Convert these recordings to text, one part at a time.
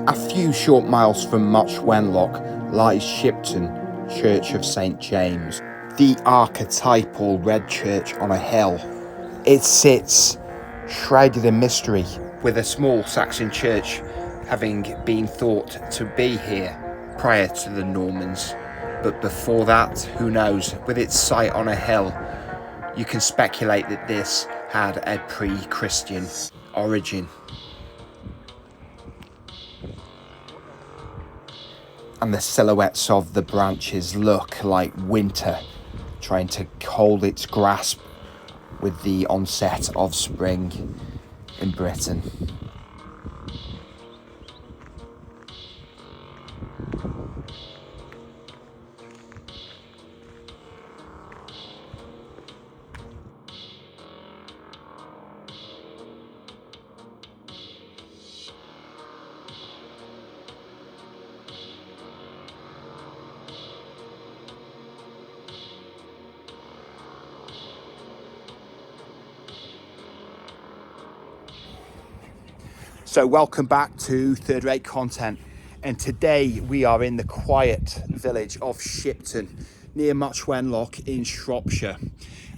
A few short miles from Much Wenlock lies Shipton Church of St James, the archetypal red church on a hill. It sits shrouded in mystery, with a small Saxon church having been thought to be here prior to the Normans. But before that, who knows? With its site on a hill, you can speculate that this had a pre-Christian origin. And the silhouettes of the branches look like winter trying to hold its grasp with the onset of spring in Britain. So welcome back to Third Rate Content, and today we are in the quiet village of Shipton near Much Wenlock in Shropshire,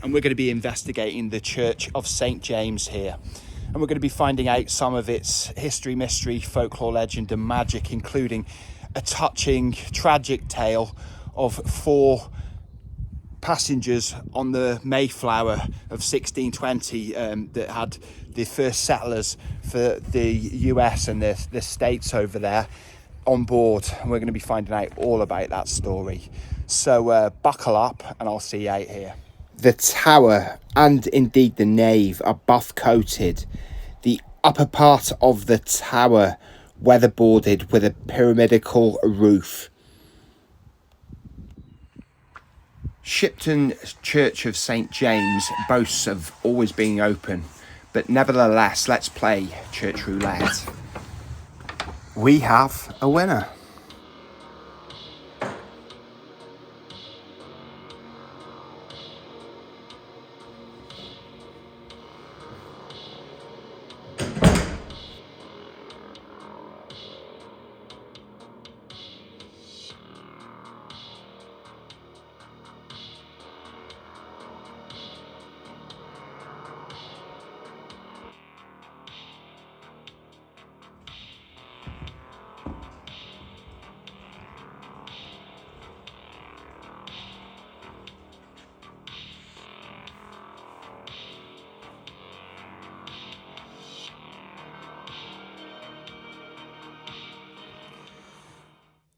and we're going to be investigating the Church of St James here, and we're going to be finding out some of its history, mystery, folklore, legend and magic, including a touching, tragic tale of 4 passengers on the Mayflower of 1620 that had the first settlers for the US and the states over there on board, and we're going to be finding out all about that story. So buckle up and I'll see you out here. The tower and indeed the nave are buff coated, the upper part of the tower weatherboarded with a pyramidical roof. Shipton Church of St James boasts of always being open, but nevertheless, let's play church roulette. We have a winner.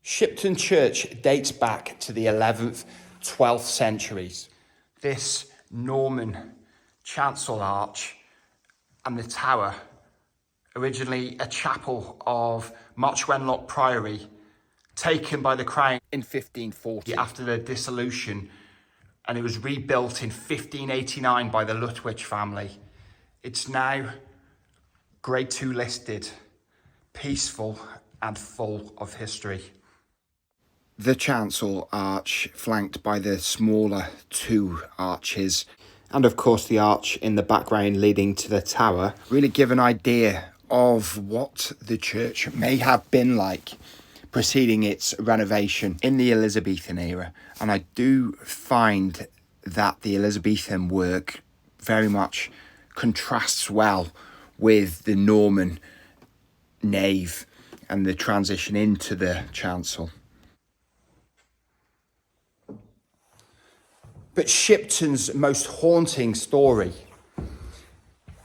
Shipton Church dates back to the 11th, 12th centuries. This Norman chancel arch and the tower, originally a chapel of Much Wenlock Priory, taken by the Crown in 1540 after the dissolution, and it was rebuilt in 1589 by the Lutwich family. It's now Grade 2 listed, peaceful and full of history. The chancel arch, flanked by the smaller 2 arches, and of course the arch in the background leading to the tower, really give an idea of what the church may have been like preceding its renovation in the Elizabethan era. And I do find that the Elizabethan work very much contrasts well with the Norman nave and the transition into the chancel. But Shipton's most haunting story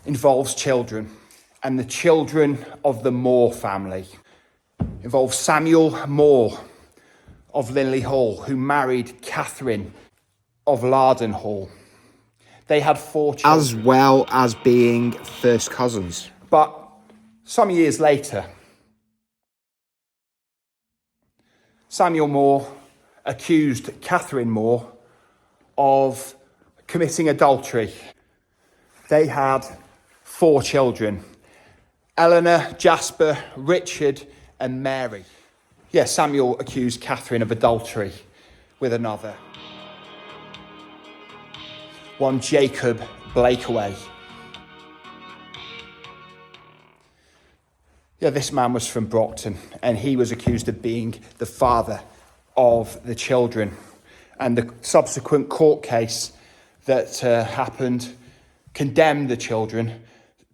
involves children, and the children of the Moore family. Involves Samuel Moore of Linley Hall, who married Catherine of Larden Hall. They had 4 children, as well as being first cousins. But some years later, Samuel Moore accused Catherine Moore of committing adultery. They had 4 children: Eleanor, Jasper, Richard and Mary. Yes, Samuel accused Catherine of adultery with another, one Jacob Blakeaway. Yeah, this man was from Brockton, and he was accused of being the father of the children. And the subsequent court case that happened condemned the children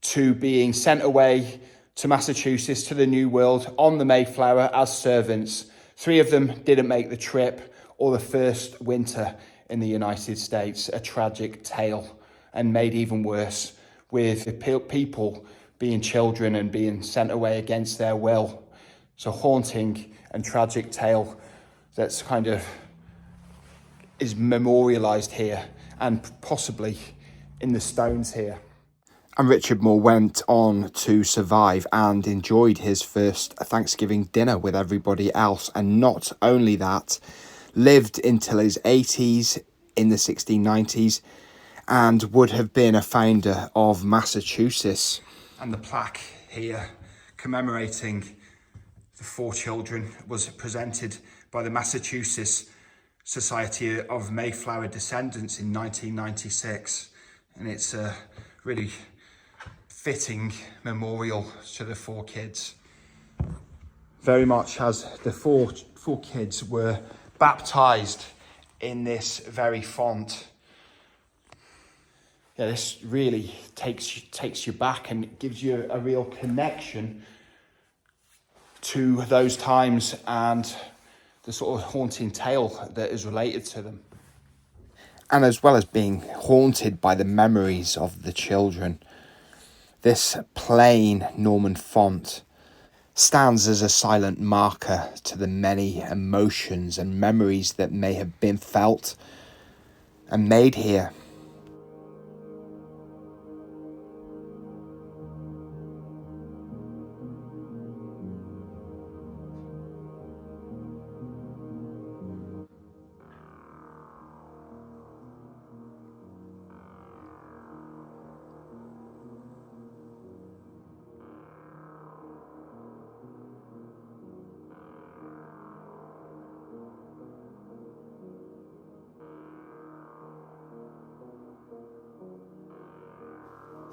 to being sent away to Massachusetts, to the New World, on the Mayflower as servants. 3 of them didn't make the trip or the first winter in the United States. A tragic tale, and made even worse with the people being children and being sent away against their will. It's a haunting and tragic tale that's kind of is memorialised here and possibly in the stones here. And Richard Moore went on to survive and enjoyed his first Thanksgiving dinner with everybody else. And not only that, lived until his 80s in the 1690s and would have been a founder of Massachusetts. And the plaque here commemorating the 4 children was presented by the Massachusetts Society of Mayflower Descendants in 1996. And it's a really fitting memorial to the 4 kids. Very much as the four kids were baptized in this very font. Yeah, this really takes you back and gives you a real connection to those times and the sort of haunting tale that is related to them. And as well as being haunted by the memories of the children, this plain Norman font stands as a silent marker to the many emotions and memories that may have been felt and made here.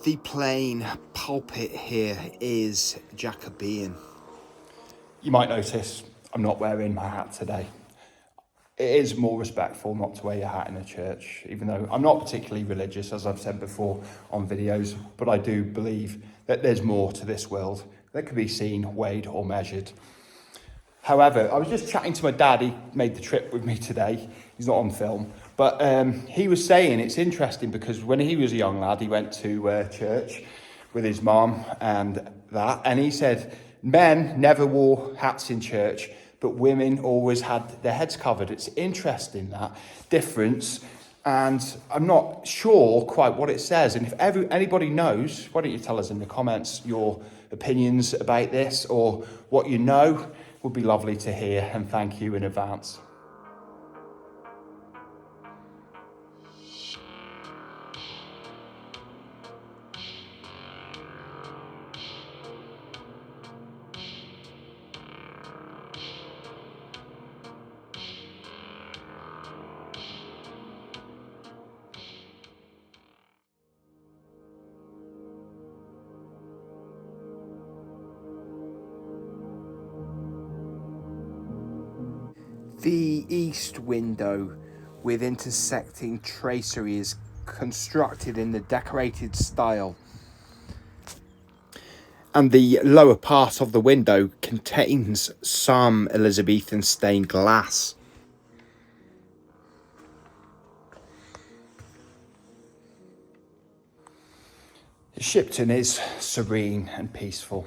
The plain pulpit here is Jacobean. You might notice I'm not wearing my hat today. It is more respectful not to wear your hat in a church, even though I'm not particularly religious, as I've said before on videos, but I do believe that there's more to this world that can be seen, weighed or measured. However, I was just chatting to my dad. He made the trip with me today. He's not on film. But he was saying it's interesting because when he was a young lad, he went to church with his mum and that. And he said men never wore hats in church, but women always had their heads covered. It's interesting, that difference. And I'm not sure quite what it says. And if anybody knows, why don't you tell us in the comments your opinions about this or what you know? Would be lovely to hear, and thank you in advance. The east window with intersecting tracery is constructed in the decorated style. And the lower part of the window contains some Elizabethan stained glass. Shipton is serene and peaceful,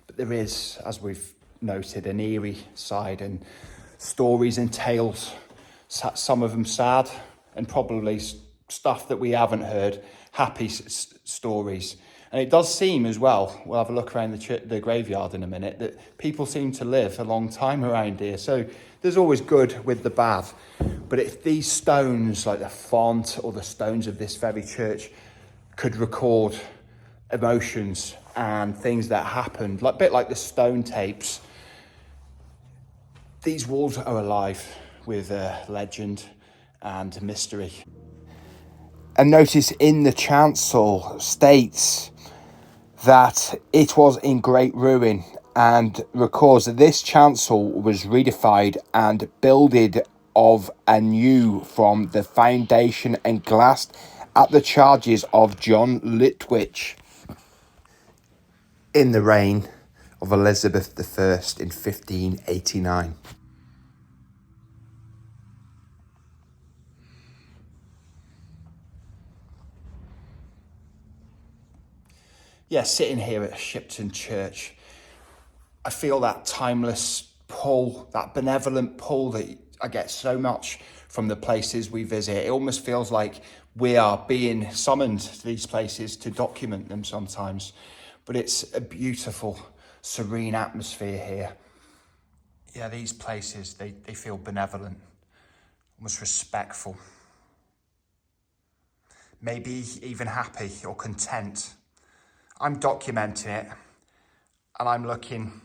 but there is, as we've noted, an eerie side and stories and tales, some of them sad and probably stuff that we haven't heard, happy stories. And it does seem as well, we'll have a look around the graveyard in a minute, that people seem to live a long time around here. So there's always good with the bad. But if these stones, like the font or the stones of this very church, could record emotions and things that happened, a bit like the stone tapes, these walls are alive with legend and mystery. And notice in the chancel states that it was in great ruin and records that this chancel was reedified and builded of anew from the foundation and glassed at the charges of John Litwich in the reign of Elizabeth I in 1589. Yeah, sitting here at Shipton Church, I feel that timeless pull, that benevolent pull that I get so much from the places we visit. It almost feels like we are being summoned to these places to document them sometimes. But it's a beautiful, serene atmosphere here. Yeah, these places, they feel benevolent, almost respectful. Maybe even happy or content. I'm documenting it, and I'm looking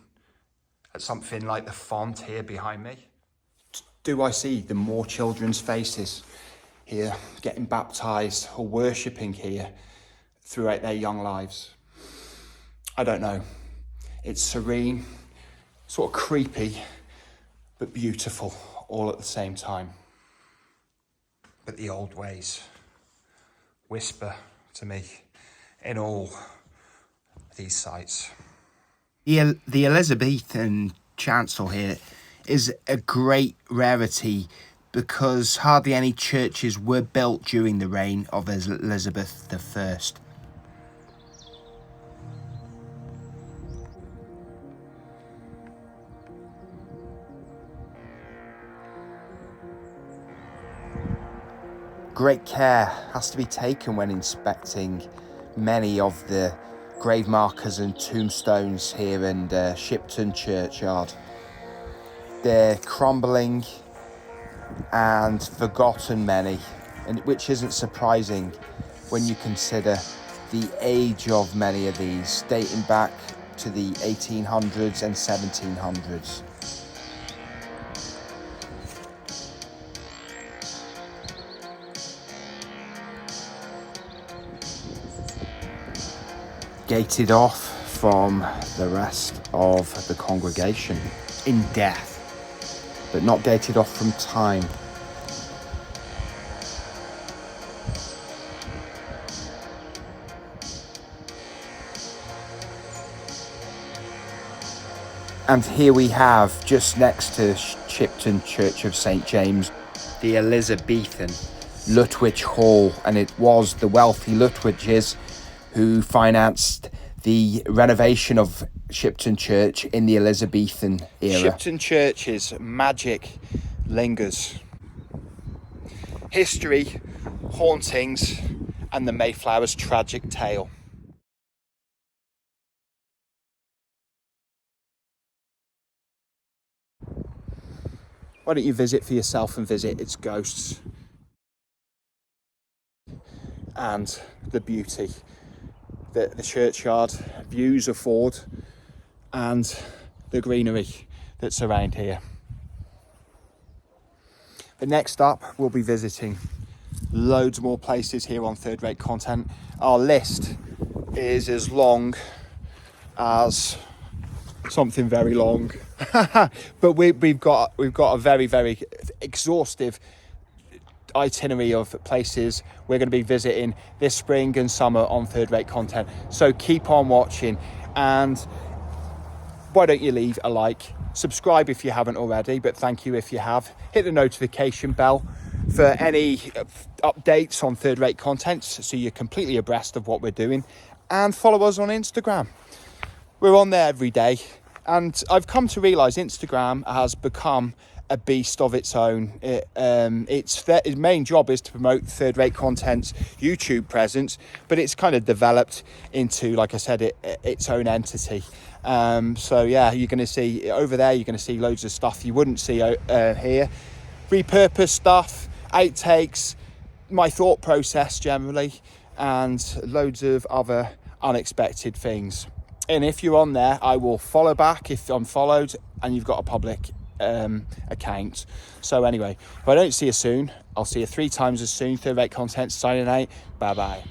at something like the font here behind me. Do I see the more children's faces here getting baptised or worshipping here throughout their young lives? I don't know. It's serene, sort of creepy, but beautiful all at the same time. But the old ways whisper to me in all these sites. The Elizabethan chancel here is a great rarity because hardly any churches were built during the reign of Elizabeth I. Great care has to be taken when inspecting many of the grave markers and tombstones here in Shipton Churchyard. They're crumbling and forgotten many, and which isn't surprising when you consider the age of many of these, dating back to the 1800s and 1700s. Gated off from the rest of the congregation in death, but not gated off from time. And here we have, just next to Shipton Church of St. James, the Elizabethan Lutwich Hall, and it was the wealthy Lutwiches who financed the renovation of Shipton Church in the Elizabethan era. Shipton Church's magic lingers. History, hauntings, and the Mayflowers' tragic tale. Why don't you visit for yourself and visit its ghosts and the beauty that the churchyard views afford and the greenery that's around here. But next up, we'll be visiting loads more places here on Third Rate Content. Our list is as long as something very long, but we've got a very, very exhaustive itinerary of places we're going to be visiting this spring and summer on Third Rate Content. So keep on watching, and why don't you leave a like, subscribe if you haven't already, but thank you if you have. Hit the notification bell for any updates on Third Rate Content so you're completely abreast of what we're doing, and follow us on Instagram. We're on there every day, and I've come to realise Instagram has become a beast of its own. Its main job is to promote Third Rate Content's YouTube presence, but it's kind of developed into, like I said, its own entity. So yeah, you're going to see over there, you're going to see loads of stuff you wouldn't see here. Repurposed stuff, outtakes, my thought process generally, and loads of other unexpected things. And if you're on there, I will follow back if I'm followed and you've got a public account. So anyway, if I don't see you soon, I'll see you 3 times as soon. Third Rate Content signing out. Bye bye.